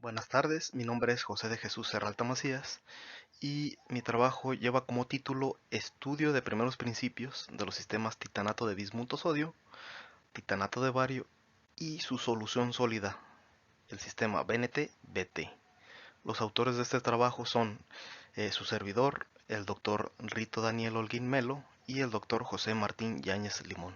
Buenas tardes, mi nombre es José de Jesús Serralta Macías y mi trabajo lleva como título Estudio de primeros principios de los sistemas titanato de bismuto sodio, titanato de bario y su solución sólida, el sistema BNT-BT. Los autores de este trabajo son su servidor, el doctor Rito Daniel Holguín Melo y el doctor José Martín Yáñez Limón.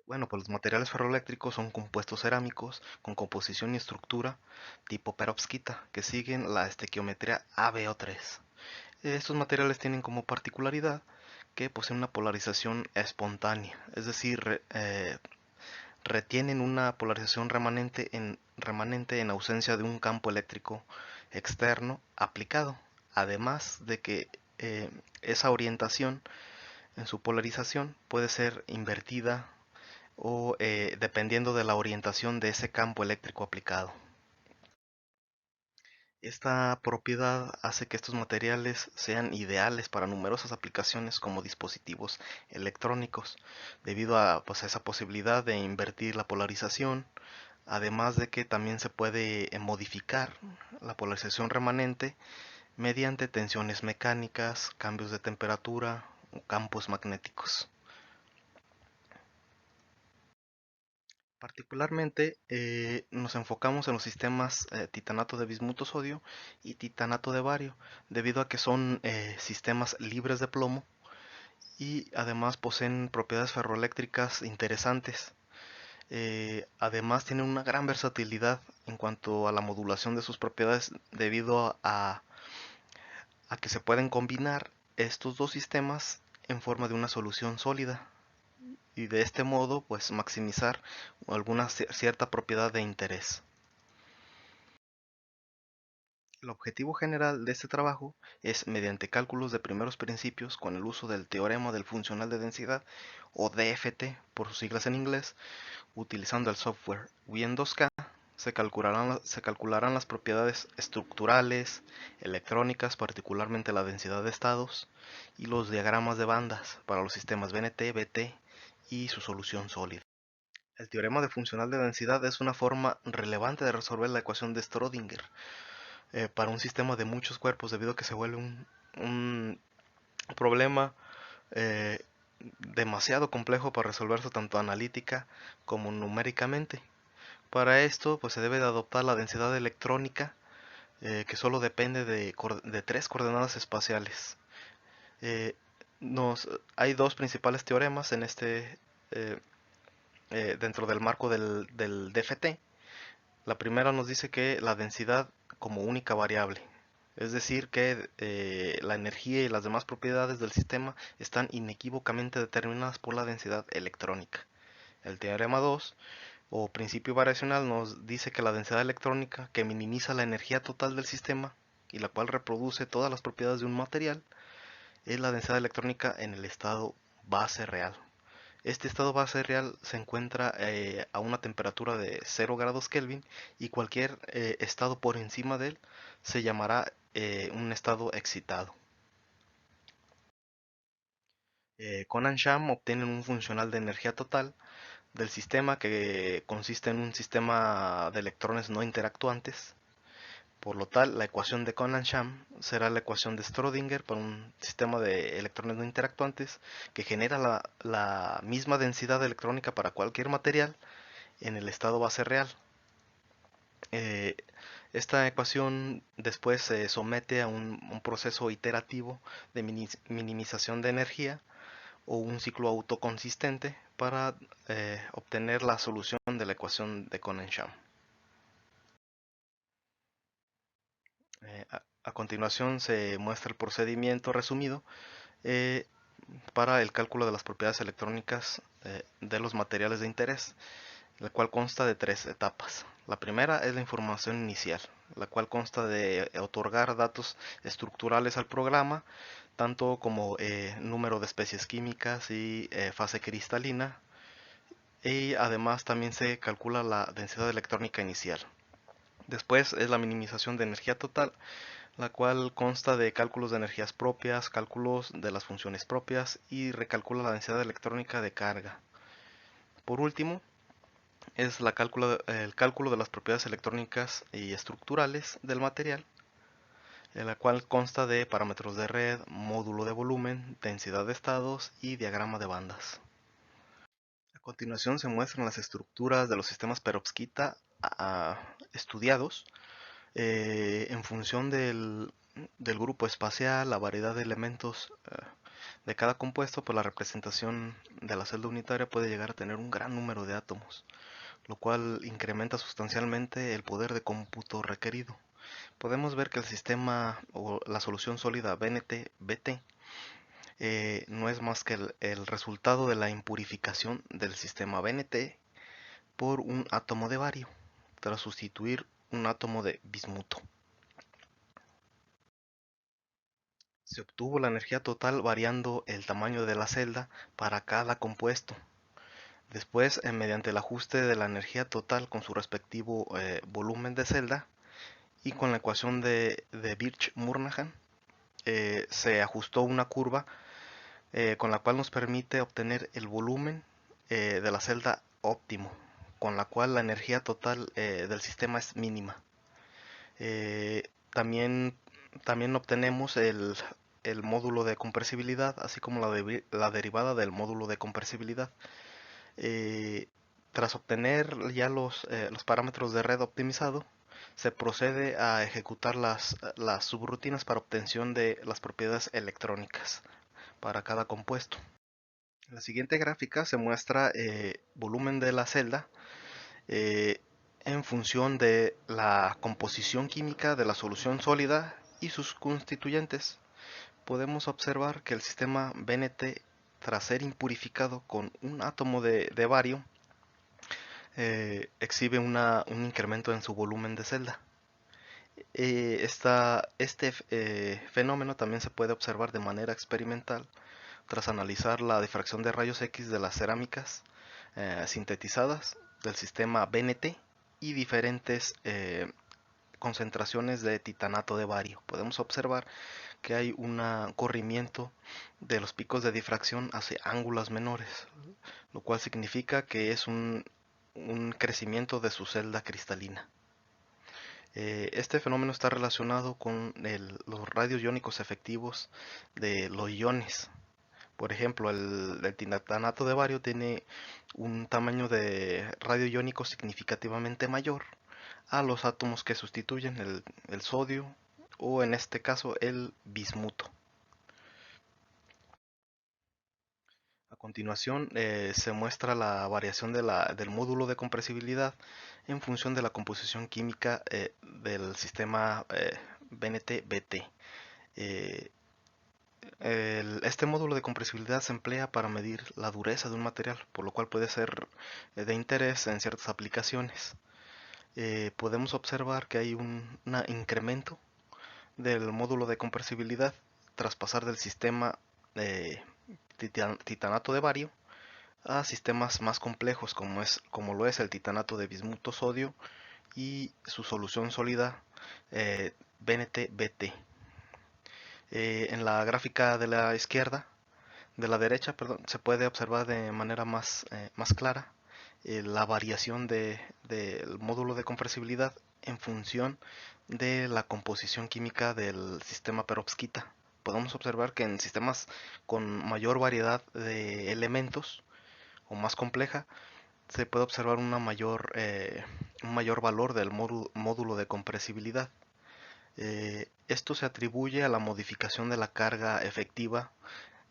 Bueno, pues los materiales ferroeléctricos son compuestos cerámicos con composición y estructura tipo perovskita que siguen la estequiometría AbO3. Estos materiales tienen como particularidad que poseen una polarización espontánea, es decir, retienen una polarización remanente en ausencia de un campo eléctrico externo aplicado, además de que esa orientación en su polarización puede ser invertida o dependiendo de la orientación de ese campo eléctrico aplicado. Esta propiedad hace que estos materiales sean ideales para numerosas aplicaciones como dispositivos electrónicos, debido a pues, esa posibilidad de invertir la polarización, además de que también se puede modificar la polarización remanente mediante tensiones mecánicas, cambios de temperatura o campos magnéticos. Particularmente nos enfocamos en los sistemas titanato de bismuto sodio y titanato de bario, debido a que son sistemas libres de plomo y además poseen propiedades ferroeléctricas interesantes. Además tienen una gran versatilidad en cuanto a la modulación de sus propiedades debido a que se pueden combinar estos dos sistemas en forma de una solución sólida y de este modo pues maximizar alguna cierta propiedad de interés. El objetivo general de este trabajo es, mediante cálculos de primeros principios con el uso del teorema del funcional de densidad, o DFT por sus siglas en inglés, utilizando el software Win2K, se calcularán las propiedades estructurales, electrónicas, particularmente la densidad de estados, y los diagramas de bandas para los sistemas BNT, BT y su solución sólida. El teorema de funcional de densidad es una forma relevante de resolver la ecuación de Schrödinger para un sistema de muchos cuerpos, debido a que se vuelve un problema eh, demasiado complejo para resolverse tanto analítica como numéricamente. Para esto pues se debe de adoptar la densidad electrónica, que solo depende de tres coordenadas espaciales. Eh, hay dos principales teoremas en eh, dentro del marco del DFT. La primera nos dice que la densidad como única variable, es decir, que la energía y las demás propiedades del sistema están inequívocamente determinadas por la densidad electrónica. El teorema 2 o principio variacional nos dice que la densidad electrónica, que minimiza la energía total del sistema y la cual reproduce todas las propiedades de un material, es la densidad electrónica en el estado base real. Este estado base real se encuentra a una temperatura de 0 grados Kelvin, y cualquier estado por encima de él se llamará un estado excitado. Conan-Sham obtienen un funcional de energía total del sistema que consiste en un sistema de electrones no interactuantes. Por lo tal, la ecuación de Conan-Sham será la ecuación de Schrödinger para un sistema de electrones no interactuantes que genera la misma densidad electrónica para cualquier material en el estado base real. Eh, esta ecuación después se somete a un proceso iterativo de minimización de energía o un ciclo autoconsistente para obtener la solución de la ecuación de Conan-Sham. A continuación se muestra el procedimiento resumido eh, para el cálculo de las propiedades electrónicas de los materiales de interés, la cual consta de tres etapas. La primera es la información inicial, la cual consta de otorgar datos estructurales al programa, tanto como número de especies químicas y fase cristalina, y además también se calcula la densidad electrónica inicial. Después es la minimización de energía total, la cual consta de cálculos de energías propias, cálculos de las funciones propias y recalcula la densidad electrónica de carga. Por último, es el cálculo de las propiedades electrónicas y estructurales del material, en la cual consta de parámetros de red, módulo de volumen, densidad de estados y diagrama de bandas. A continuación se muestran las estructuras de los sistemas perovskita estudiados en función del grupo espacial, la variedad de elementos de cada compuesto, pues la representación de la celda unitaria puede llegar a tener un gran número de átomos, lo cual incrementa sustancialmente el poder de cómputo requerido. Podemos ver que el sistema o la solución sólida BNT-BT no es más que el resultado de la impurificación del sistema BNT por un átomo de bario, tras sustituir un átomo de bismuto. Se obtuvo la energía total variando el tamaño de la celda para cada compuesto. Después, mediante el ajuste de la energía total con su respectivo volumen de celda y con la ecuación de Birch-Murnaghan, se ajustó una curva con la cual nos permite obtener el volumen de la celda óptimo, con la cual la energía total del sistema es mínima. También, también obtenemos el módulo de compresibilidad, así como la derivada del módulo de compresibilidad. Eh, Tras obtener ya los parámetros de red optimizado, se procede a ejecutar las subrutinas para obtención de las propiedades electrónicas para cada compuesto. En la siguiente gráfica se muestra volumen de la celda eh, en función de la composición química de la solución sólida y sus constituyentes. Podemos observar que el sistema BNT, tras ser impurificado con un átomo de bario, exhibe un incremento en su volumen de celda. Este fenómeno también se puede observar de manera experimental tras analizar la difracción de rayos X de las cerámicas sintetizadas del sistema BNT y diferentes concentraciones de titanato de bario. Podemos observar que hay un corrimiento de los picos de difracción hacia ángulos menores, lo cual significa que es un crecimiento de su celda cristalina. Este fenómeno está relacionado con los radios iónicos efectivos de los iones. Por ejemplo, el titanato de bario tiene un tamaño de radio iónico significativamente mayor a los átomos que sustituyen el sodio o en este caso el bismuto. A continuación se muestra la variación del módulo de compresibilidad en función de la composición química del sistema BNT-BT. Eh, este módulo de compresibilidad se emplea para medir la dureza de un material, por lo cual puede ser de interés en ciertas aplicaciones. Podemos observar que hay un incremento del módulo de compresibilidad tras pasar del sistema eh, titanato de bario a sistemas más complejos como lo es el titanato de bismuto sodio y su solución sólida BNT-BT. En la gráfica de la derecha, perdón, se puede observar de manera más clara la variación del módulo de compresibilidad en función de la composición química del sistema perovskita. Podemos observar que en sistemas con mayor variedad de elementos o más compleja, se puede observar un mayor valor del módulo de compresibilidad. Esto se atribuye a la modificación de la carga efectiva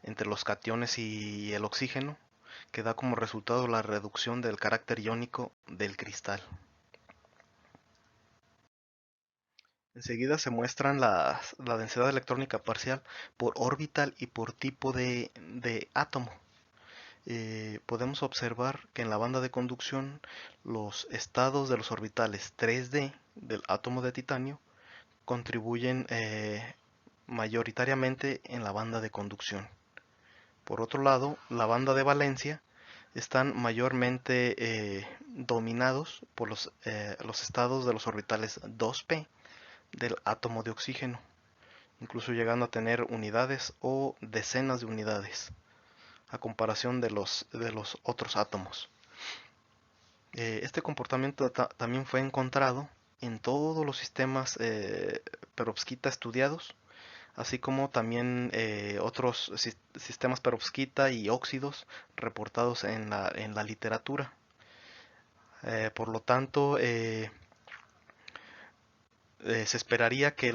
entre los cationes y el oxígeno, que da como resultado la reducción del carácter iónico del cristal. Enseguida se muestran la densidad electrónica parcial por orbital y por tipo de átomo. Podemos observar que en la banda de conducción los estados de los orbitales 3D del átomo de titanio contribuyen mayoritariamente en la banda de conducción. Por otro lado, la banda de valencia están mayormente dominados por los estados de los orbitales 2p del átomo de oxígeno, incluso llegando a tener unidades o decenas de unidades a comparación de los otros átomos. Este comportamiento también fue encontrado en todos los sistemas perovskita estudiados, así como también otros sistemas perovskita y óxidos reportados en la literatura. Por lo tanto, se esperaría que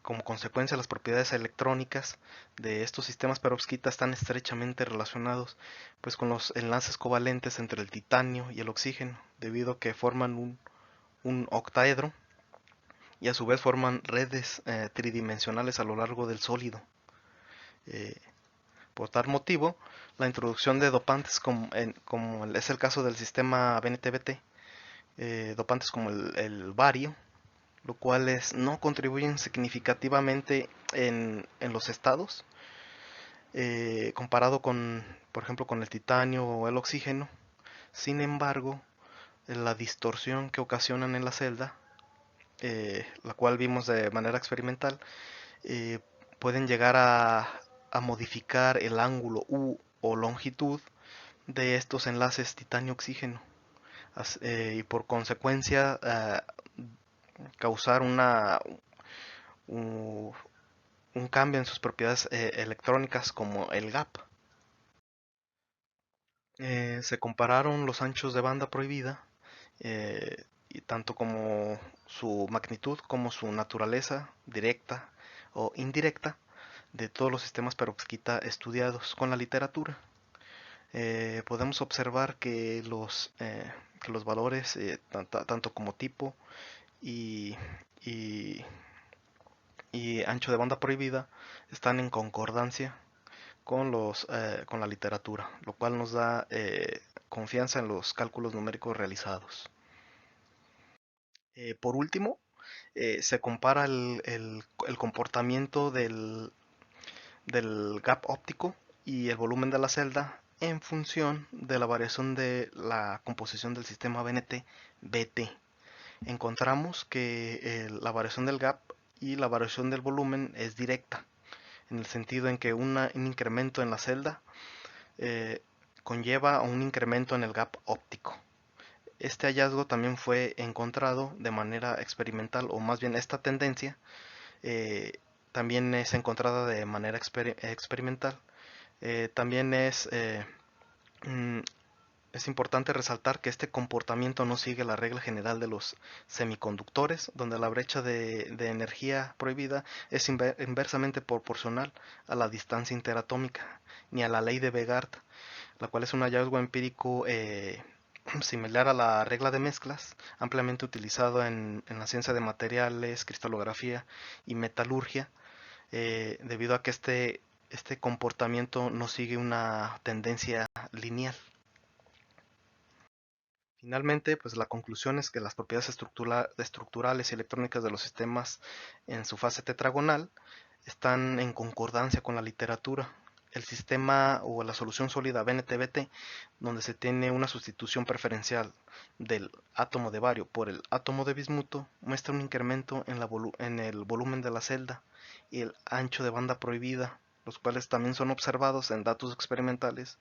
como consecuencia las propiedades electrónicas de estos sistemas perovskita están estrechamente relacionados pues con los enlaces covalentes entre el titanio y el oxígeno, debido a que forman un octaedro y a su vez forman redes tridimensionales a lo largo del sólido. Eh, por tal motivo, la introducción de dopantes como es el caso del sistema BNT-BT, dopantes como el bario, lo cuales no contribuyen significativamente en los estados, comparado con, por ejemplo, con el titanio o el oxígeno. Sin embargo, la distorsión que ocasionan en la celda, la cual vimos de manera experimental, eh, pueden llegar a modificar el ángulo U o longitud de estos enlaces titanio-oxígeno, y por consecuencia causar un, un cambio en sus propiedades electrónicas como el gap. Se compararon los anchos de banda prohibida, y tanto como su magnitud como su naturaleza directa o indirecta de todos los sistemas perovskita estudiados con la literatura. Podemos observar que los valores, tanto como tipo y, y, y ancho de banda prohibida, están en concordancia con la literatura, lo cual nos da confianza en los cálculos numéricos realizados. Por último, se compara el comportamiento del gap óptico y el volumen de la celda en función de la variación de la composición del sistema BNT-BT. Encontramos que la variación del gap y la variación del volumen es directa, en el sentido en que un incremento en la celda eh, conlleva a un incremento en el gap óptico. Este hallazgo también fue encontrado de manera experimental, o más bien esta tendencia eh, también es encontrada de manera experimental. También mm, es importante resaltar que este comportamiento no sigue la regla general de los semiconductores, donde la brecha de energía prohibida es inversamente proporcional a la distancia interatómica, ni a la ley de Vegard, la cual es un hallazgo empírico similar a la regla de mezclas, ampliamente utilizado en la ciencia de materiales, cristalografía y metalurgia, debido a que este comportamiento no sigue una tendencia lineal. Finalmente, pues la conclusión es que las propiedades estructurales y electrónicas de los sistemas en su fase tetragonal están en concordancia con la literatura. El sistema o la solución sólida BNT-BT, donde se tiene una sustitución preferencial del átomo de bario por el átomo de bismuto, muestra un incremento en el volumen de la celda y el ancho de banda prohibida, los cuales también son observados en datos experimentales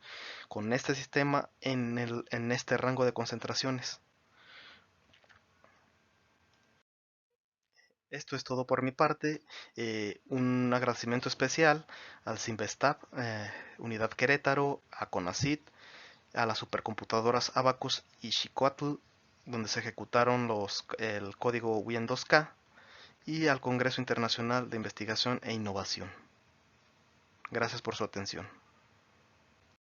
con este sistema en este rango de concentraciones. Esto es todo por mi parte. Un agradecimiento especial al Simvestab, Unidad Querétaro, a CONACYT, a las supercomputadoras Abacus y Xicoatl, donde se ejecutaron el código Wien 2K, y al Congreso Internacional de Investigación e Innovación. Gracias por su atención.